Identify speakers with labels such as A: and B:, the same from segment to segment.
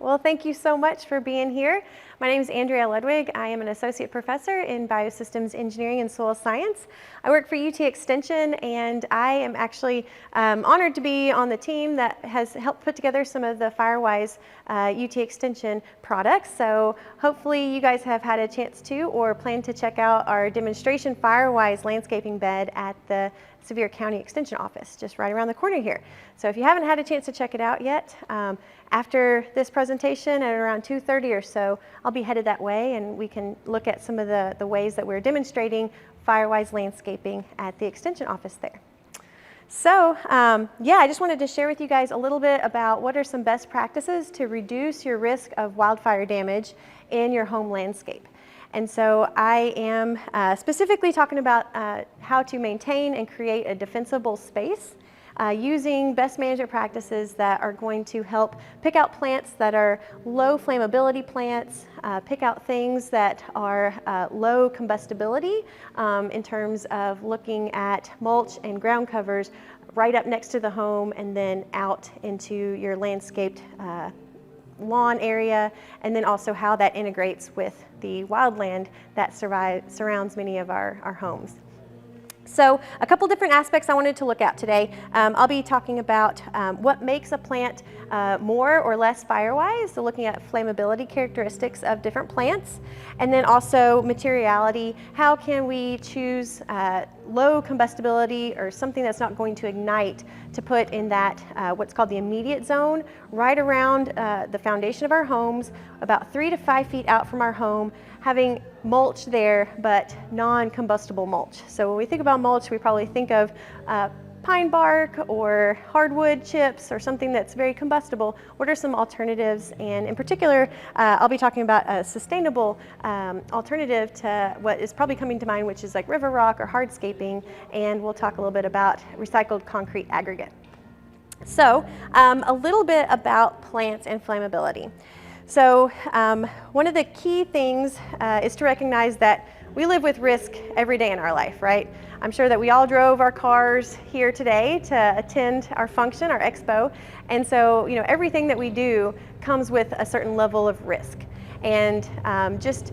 A: Well, thank you so much for being here. My name is Andrea Ludwig. I am an associate professor in biosystems engineering and soil science. I work for UT Extension, and I am actually honored to be on the team that has helped put together some of the Firewise UT Extension products. So hopefully you guys have had a chance to or plan to check out our demonstration Firewise landscaping bed at the Sevier County Extension Office, just right around the corner here. So if you haven't had a chance to check it out yet, after this presentation at around 2:30 or so, I'll be headed that way and we can look at some of the ways that we're demonstrating Firewise landscaping at the Extension Office there. So yeah, I just wanted to share with you guys a little bit about what are some best practices to reduce your risk of wildfire damage in your home landscape. And so I am specifically talking about how to maintain and create a defensible space using best management practices that are going to help pick out plants that are low flammability plants, pick out things that are low combustibility in terms of looking at mulch and ground covers right up next to the home and then out into your landscaped lawn area, and then also how that integrates with the wildland that surrounds many of our homes. So a couple different aspects I wanted to look at today. I'll be talking about what makes a plant more or less firewise, so looking at flammability characteristics of different plants, and then also materiality. How can we choose low combustibility or something that's not going to ignite to put in that what's called the immediate zone right around the foundation of our homes, about 3 to 5 feet out from our home, having mulch there, but non-combustible mulch. So when we think about mulch, we probably think of pine bark or hardwood chips or something that's very combustible. What are some alternatives? And in particular, I'll be talking about a sustainable alternative to what is probably coming to mind, which is like river rock or hardscaping, and we'll talk a little bit about recycled concrete aggregate. So a little bit about plants and flammability. So one of the key things is to recognize that we live with risk every day in our life, right? I'm sure that we all drove our cars here today to attend our function, our expo. And so, you know, everything that we do comes with a certain level of risk. And just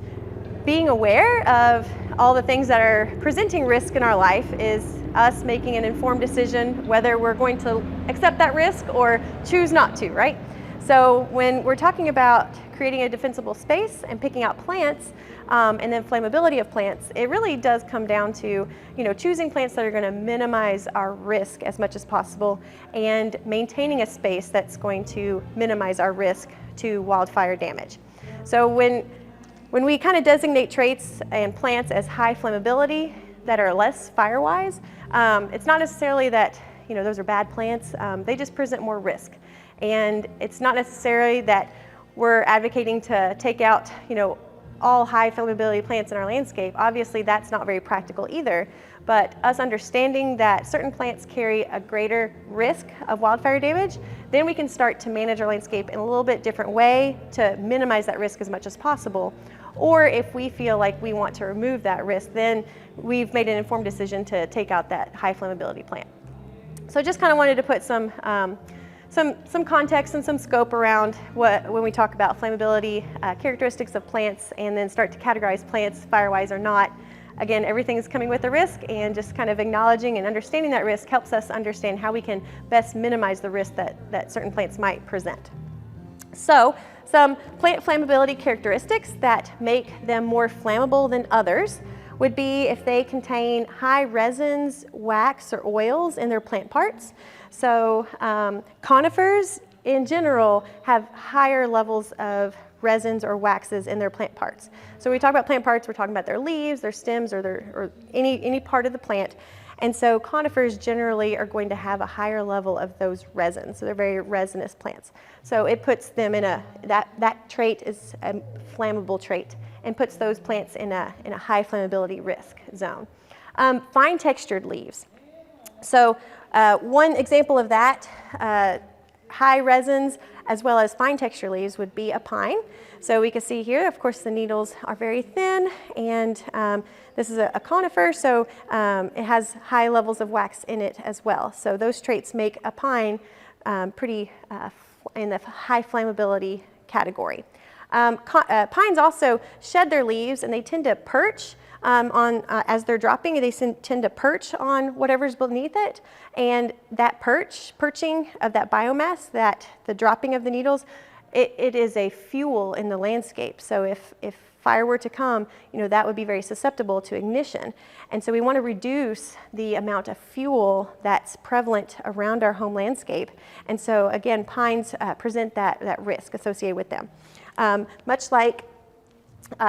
A: being aware of all the things that are presenting risk in our life is us making an informed decision whether we're going to accept that risk or choose not to, right? So when we're talking about creating a defensible space and picking out plants and then flammability of plants, it really does come down to, you know, choosing plants that are going to minimize our risk as much as possible and maintaining a space that's going to minimize our risk to wildfire damage. So when we kind of designate traits and plants as high flammability that are less firewise, it's not necessarily that, you know, those are bad plants. They just present more risk. And it's not necessarily that we're advocating to take out, you know, all high flammability plants in our landscape. Obviously, that's not very practical either. But us understanding that certain plants carry a greater risk of wildfire damage, then we can start to manage our landscape in a little bit different way to minimize that risk as much as possible. Or if we feel like we want to remove that risk, then we've made an informed decision to take out that high flammability plant. So I just kind of wanted to put some context and some scope around when we talk about flammability characteristics of plants and then start to categorize plants firewise or not. Again, everything is coming with a risk, and just kind of acknowledging and understanding that risk helps us understand how we can best minimize the risk that certain plants might present. So some plant flammability characteristics that make them more flammable than others would be if they contain high resins, wax, or oils in their plant parts. So conifers in general have higher levels of resins or waxes in their plant parts. So when we talk about plant parts, we're talking about their leaves, their stems, or any part of the plant. And so conifers generally are going to have a higher level of those resins. So they're very resinous plants. So it puts them in that trait is a flammable trait and puts those plants in a high flammability risk zone. Fine textured leaves. So one example of that, high resins as well as fine texture leaves would be a pine. So we can see here, of course, the needles are very thin, and this is a conifer, so it has high levels of wax in it as well. So those traits make a pine pretty in the high flammability category. Pines also shed their leaves, and they tend to perch as they're dropping. They tend to perch on whatever's beneath it, and that perching of that biomass, the dropping of the needles, it is a fuel in the landscape. So if fire were to come, that would be very susceptible to ignition. And so we want to reduce the amount of fuel that's prevalent around our home landscape. And so again, pines present that risk associated with them. Much like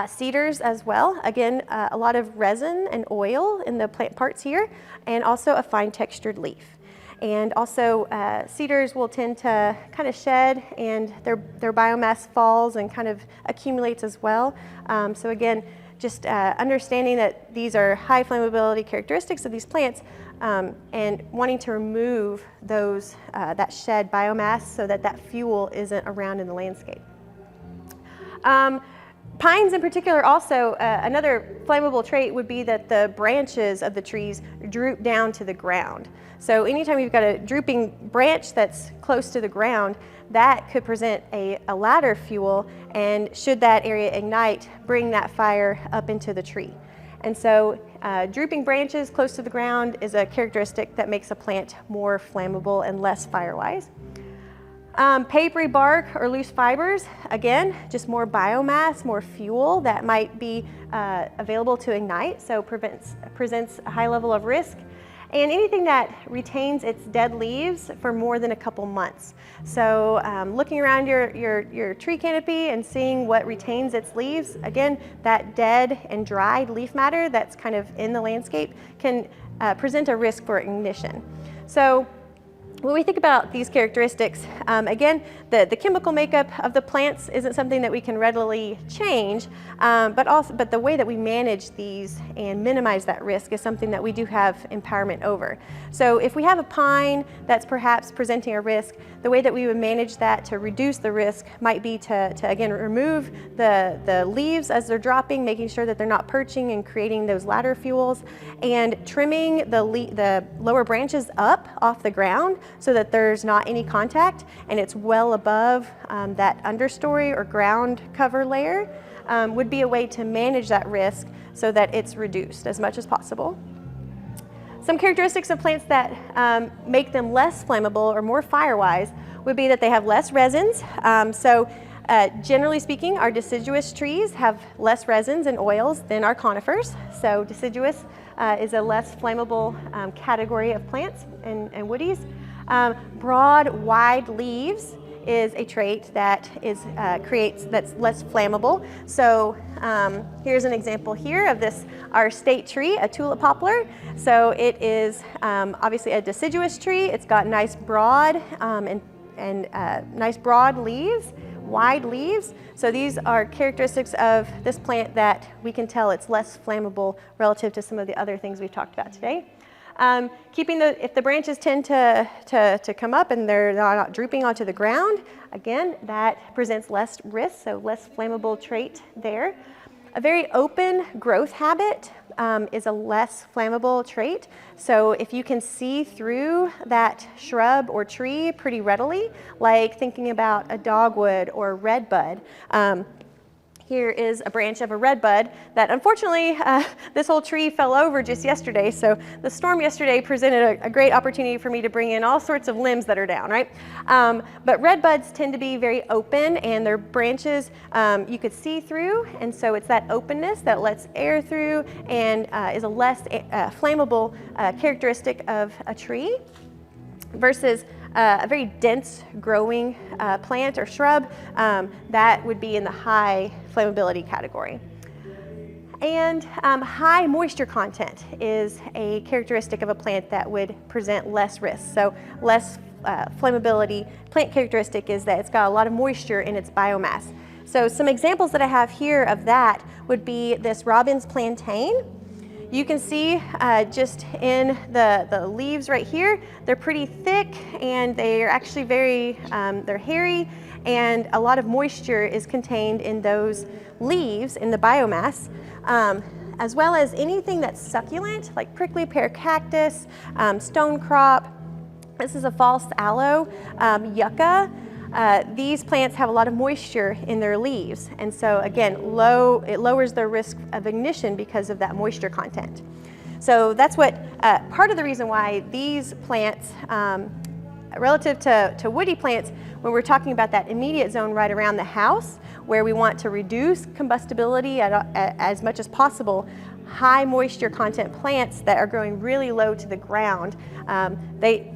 A: cedars as well. Again, a lot of resin and oil in the plant parts here, and also a fine textured leaf. And also cedars will tend to kind of shed, and their biomass falls and kind of accumulates as well. So again, just understanding that these are high flammability characteristics of these plants, and wanting to remove those that shed biomass so that fuel isn't around in the landscape. Pines in particular also, another flammable trait would be that the branches of the trees droop down to the ground. So anytime you've got a drooping branch that's close to the ground, that could present a ladder fuel, and should that area ignite, bring that fire up into the tree. And so drooping branches close to the ground is a characteristic that makes a plant more flammable and less firewise. Papery bark or loose fibers, again, just more biomass, more fuel that might be available to ignite, so presents a high level of risk. And anything that retains its dead leaves for more than a couple months. So looking around your tree canopy and seeing what retains its leaves, again, that dead and dried leaf matter that's kind of in the landscape can present a risk for ignition. So when we think about these characteristics, again, the chemical makeup of the plants isn't something that we can readily change, but the way that we manage these and minimize that risk is something that we do have empowerment over. So if we have a pine that's perhaps presenting a risk, the way that we would manage that to reduce the risk might be to again, remove the leaves as they're dropping, making sure that they're not perching and creating those ladder fuels, and trimming the lower branches up off the ground so that there's not any contact and it's well above that understory or ground cover layer, would be a way to manage that risk so that it's reduced as much as possible. Some characteristics of plants that make them less flammable or more firewise would be that they have less resins. Generally speaking, our deciduous trees have less resins and oils than our conifers. So deciduous is a less flammable category of plants and woodies. Broad, wide leaves is a trait that that's less flammable. So here's an example here of our state tree, a Tulip Poplar. So it is obviously a deciduous tree. It's got nice broad nice broad leaves, wide leaves. So these are characteristics of this plant that we can tell it's less flammable relative to some of the other things we've talked about today. If the branches tend to come up and they're not drooping onto the ground, again, that presents less risk, so less flammable trait there. A very open growth habit is a less flammable trait. So if you can see through that shrub or tree pretty readily, like thinking about a dogwood or a redbud, here is a branch of a redbud that unfortunately this whole tree fell over just yesterday. So the storm yesterday presented a great opportunity for me to bring in all sorts of limbs that are down, right? But redbuds tend to be very open and their branches you could see through. And so it's that openness that lets air through and is a less flammable characteristic of a tree versus a very dense growing plant or shrub, that would be in the high flammability category. And high moisture content is a characteristic of a plant that would present less risk. So less flammability plant characteristic is that it's got a lot of moisture in its biomass. So some examples that I have here of that would be this Robin's Plantain. You can see just in the leaves right here, they're pretty thick and they're actually they're hairy, and a lot of moisture is contained in those leaves in the biomass, as well as anything that's succulent like prickly pear cactus, stone crop. This is a false aloe, yucca. these plants have a lot of moisture in their leaves, and so again, it lowers their risk of ignition because of that moisture content. So that's what part of the reason why these plants, relative to woody plants, when we're talking about that immediate zone right around the house, where we want to reduce combustibility as much as possible, high moisture content plants that are growing really low to the ground,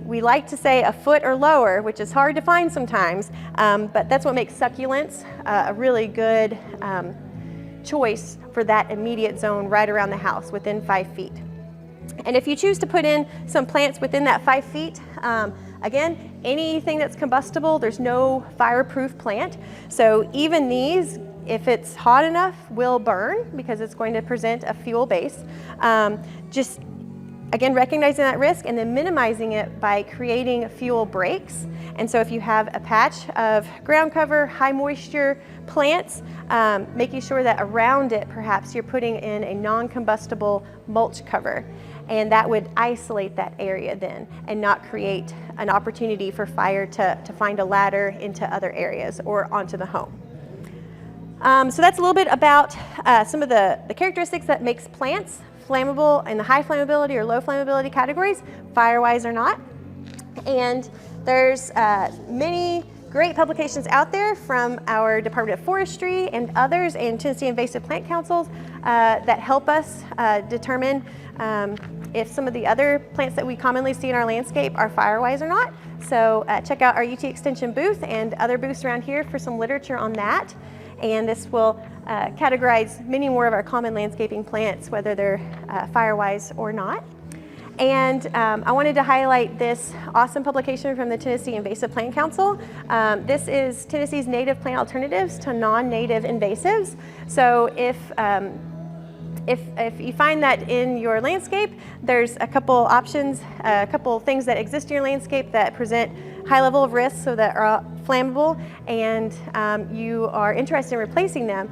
A: we like to say a foot or lower, which is hard to find sometimes, but that's what makes succulents a really good choice for that immediate zone right around the house within 5 feet. And if you choose to put in some plants within that 5 feet, again, anything that's combustible, there's no fireproof plant. So even these, if it's hot enough, will burn because it's going to present a fuel base. Just again, recognizing that risk and then minimizing it by creating fuel breaks. And so if you have a patch of ground cover, high moisture plants, making sure that around it, perhaps you're putting in a non-combustible mulch cover. And that would isolate that area then and not create an opportunity for fire to find a ladder into other areas or onto the home. So that's a little bit about some of the characteristics that makes plants flammable in the high flammability or low flammability categories, Firewise or not. And there's many great publications out there from our Department of Forestry and others and Tennessee Invasive Plant Councils that help us determine if some of the other plants that we commonly see in our landscape are Firewise or not. So check out our UT Extension booth and other booths around here for some literature on that. And this will categorize many more of our common landscaping plants, whether they're Firewise or not. And I wanted to highlight this awesome publication from the Tennessee Invasive Plant Council. This is Tennessee's native plant alternatives to non-native invasives. So if you find that in your landscape, there's a couple options, a couple things that exist in your landscape that present high level of risk, so that are flammable, and you are interested in replacing them,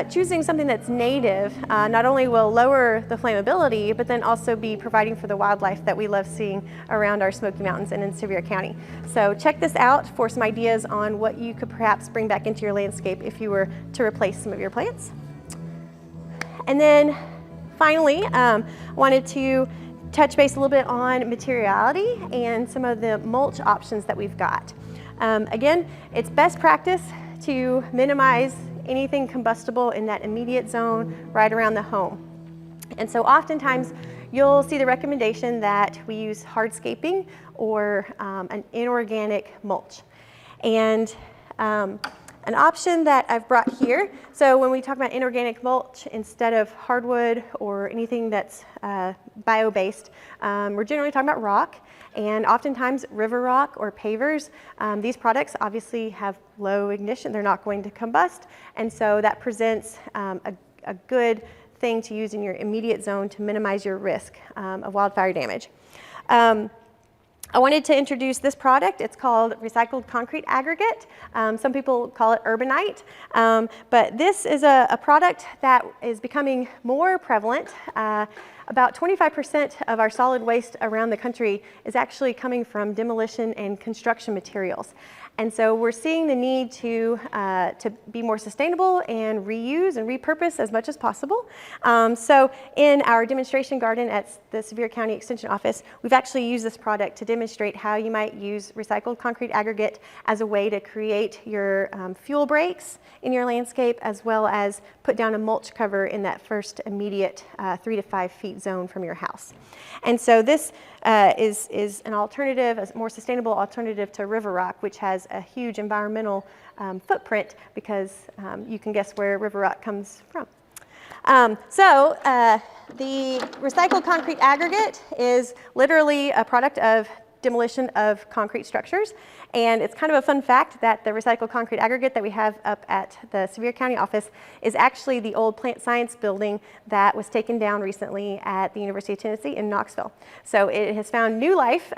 A: choosing something that's native not only will lower the flammability, but then also be providing for the wildlife that we love seeing around our Smoky Mountains and in Sevier County. So check this out for some ideas on what you could perhaps bring back into your landscape if you were to replace some of your plants. And then finally, I wanted to touch base a little bit on materiality and some of the mulch options that we've got. Again, it's best practice to minimize anything combustible in that immediate zone right around the home. And so oftentimes you'll see the recommendation that we use hardscaping or an inorganic mulch. And an option that I've brought here, so when we talk about inorganic mulch, instead of hardwood or anything that's bio-based, we're generally talking about rock, and oftentimes river rock or pavers. These products obviously have low ignition, they're not going to combust, and so that presents a good thing to use in your immediate zone to minimize your risk of wildfire damage. I wanted to introduce this product. It's called Recycled Concrete Aggregate. Some people call it Urbanite, but this is a product that is becoming more prevalent. About 25% of our solid waste around the country is actually coming from demolition and construction materials. And so we're seeing the need to be more sustainable and reuse and repurpose as much as possible. So in our demonstration garden at the Sevier County Extension Office, we've actually used this product to demonstrate how you might use recycled concrete aggregate as a way to create your fuel breaks in your landscape, as well as put down a mulch cover in that first immediate 3 to 5 feet zone from your house. And so this is an alternative, a more sustainable alternative to river rock, which has a huge environmental footprint because you can guess where river rock comes from. The recycled concrete aggregate is literally a product of demolition of concrete structures. And it's kind of a fun fact that the recycled concrete aggregate that we have up at the Sevier County office is actually the old plant science building that was taken down recently at the University of Tennessee in Knoxville. So it has found new life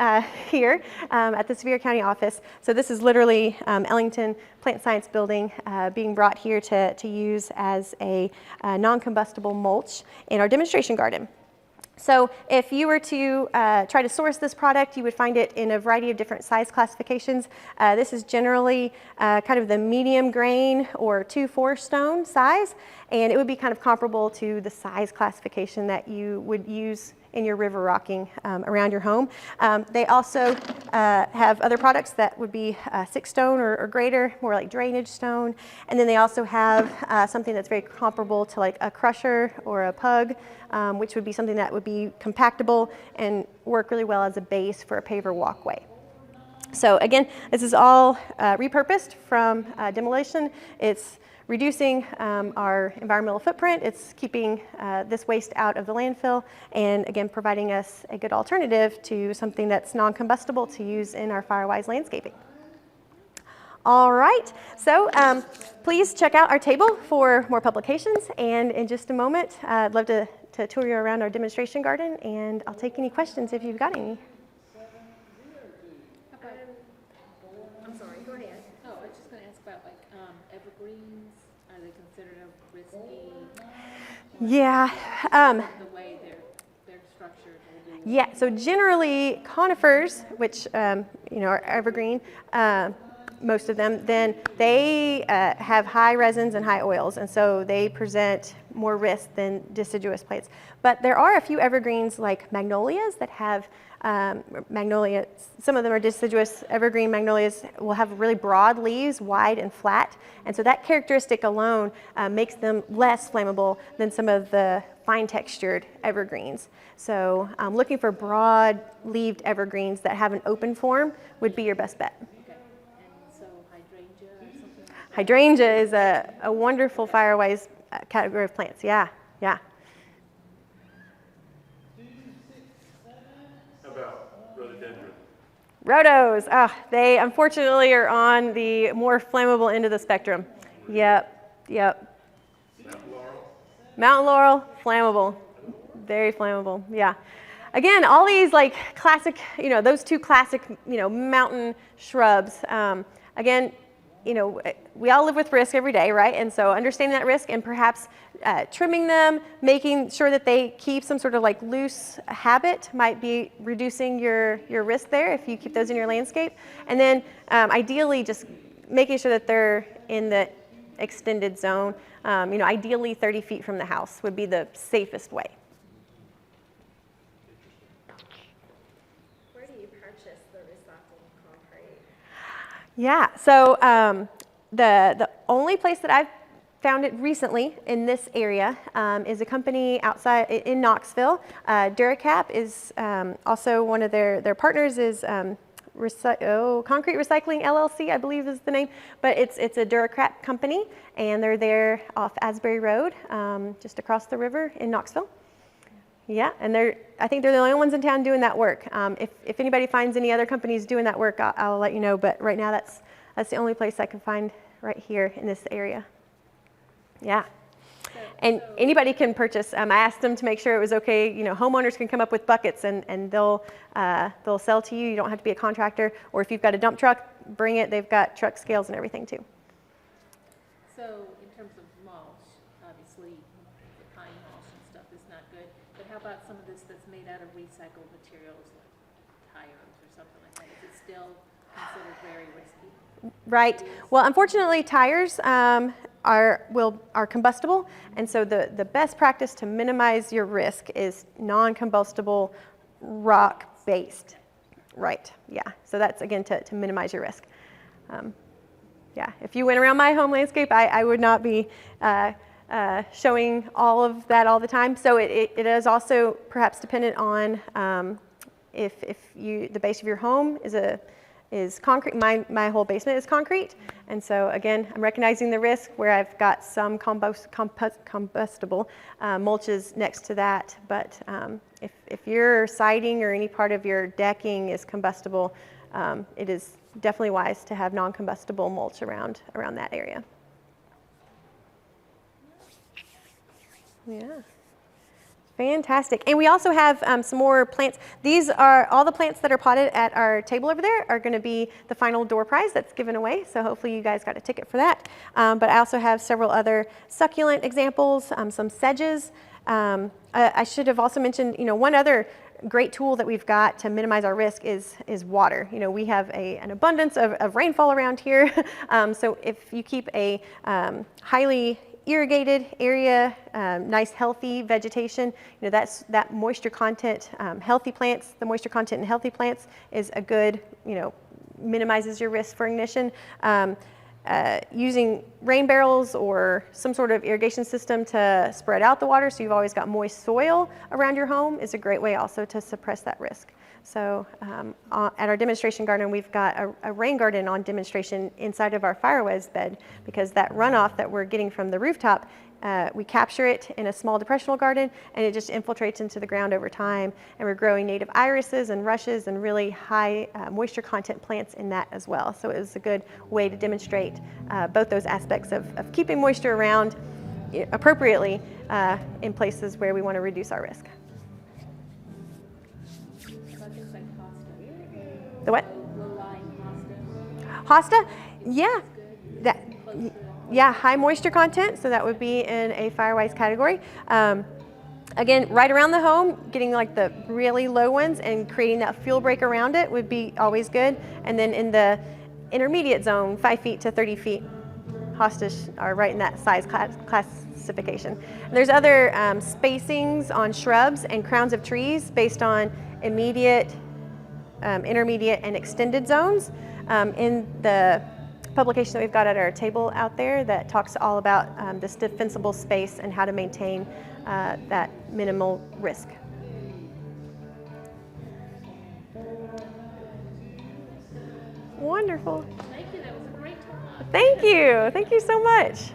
A: here at the Sevier County office. So this is literally Ellington Plant Science building being brought here to use as a non-combustible mulch in our demonstration garden. So if you were to try to source this product, you would find it in a variety of different size classifications. This is generally kind of the medium grain or 2-4 stone size, and it would be kind of comparable to the size classification that you would use in your river rocking around your home. They also have other products that would be 6 stone or greater, more like drainage stone. And then they also have something that's very comparable to like a crusher or a pug, which would be something that would be compactable and work really well as a base for a paver walkway. So again, this is all repurposed from demolition. It's reducing our environmental footprint. It's keeping this waste out of the landfill, and again, providing us a good alternative to something that's non-combustible to use in our Firewise landscaping. All right, so please check out our table for more publications, and in just a moment, I'd love to tour you around our demonstration garden, and I'll take any questions if you've got any.
B: I'm sorry, go ahead. Oh, I was just going to ask about like evergreens. Are they considered a risky?
A: Yeah.
B: The way they're structured.
A: Yeah. So generally, conifers, which you know are evergreen, most of them, then they have high resins and high oils, and so they present more risk than deciduous plants. But there are a few evergreens like magnolias that have magnolias. Some of them are deciduous. Evergreen magnolias will have really broad leaves, wide and flat, and so that characteristic alone makes them less flammable than some of the fine textured evergreens. So looking for broad leaved evergreens that have an open form would be your best bet.
B: Okay. And so hydrangea or something like that?
A: Hydrangea is a wonderful Firewise category of plants. Yeah, yeah. Rhodos, they unfortunately are on the more flammable end of the spectrum. Yep, yep. Mountain Laurel, flammable, very flammable, yeah. Again, all these like classic, you know, those two classic, you know, mountain shrubs. Again, you know, we all live with risk every day, right? And so understanding that risk and perhaps trimming them, making sure that they keep some sort of like loose habit might be reducing your risk there if you keep those in your landscape. And then ideally just making sure that they're in the extended zone. You know, ideally 30 feet from the house would be the safest way.
C: Where do you purchase the recycled concrete?
A: Yeah, so the only place that I've found it recently in this area is a company outside in Knoxville. Duracap is also one of their partners is Concrete Recycling LLC, I believe is the name, but it's a Duracap company, and they're there off Asbury Road, just across the river in Knoxville. Yeah, and I think they're the only ones in town doing that work. If anybody finds any other companies doing that work, I'll let you know, but right now that's the only place I can find right here in this area. Yeah. And anybody can purchase. I asked them to make sure it was okay. You know, homeowners can come up with buckets and they'll sell to you. You don't have to be a contractor. Or if you've got a dump truck, bring it. They've got truck scales and everything too.
B: So in terms of mulch, obviously the pine mulch and stuff is not good. But how about some of this that's made out of recycled materials like tires or something like that? Is it still considered very risky?
A: Right. Well, unfortunately, tires are combustible, and so the best practice to minimize your risk is non-combustible rock-based. Right. Yeah. So that's again to minimize your risk. Yeah. If you went around my home landscape, I would not be showing all of that all the time. So it is also perhaps dependent on if the base of your home is concrete. My whole basement is concrete, and so again, I'm recognizing the risk where I've got some combustible mulches next to that. But if your siding or any part of your decking is combustible, it is definitely wise to have non-combustible mulch around that area. Yeah. Fantastic. And we also have some more plants. These are all the plants that are potted at our table over there are going to be the final door prize that's given away. So hopefully you guys got a ticket for that. But I also have several other succulent examples, some sedges, I should have also mentioned, one other great tool that we've got to minimize our risk is water. We have an abundance of rainfall around here. So if you keep a highly irrigated area, nice healthy vegetation, that moisture content, healthy plants, the moisture content in healthy plants is a good, minimizes your risk for ignition. Using rain barrels or some sort of irrigation system to spread out the water so you've always got moist soil around your home is a great way also to suppress that risk. So at our demonstration garden, we've got a rain garden on demonstration inside of our Firewise bed, because that runoff that we're getting from the rooftop, we capture it in a small depressional garden and it just infiltrates into the ground over time. And we're growing native irises and rushes and really high moisture content plants in that as well. So it was a good way to demonstrate both those aspects of keeping moisture around appropriately in places where we want to reduce our risk. The what? Hosta? Yeah. High moisture content, so that would be in a Firewise category. Again, right around the home, getting like the really low ones and creating that fuel break around it would be always good. And then in the intermediate zone, 5 feet to 30 feet, hostas are right in that size classification. There's other spacings on shrubs and crowns of trees based on immediate, intermediate, and extended zones. In the publication that we've got at our table out there that talks all about this defensible space and how to maintain that minimal risk. Wonderful.
B: Thank you, that was a great talk.
A: Thank you so much.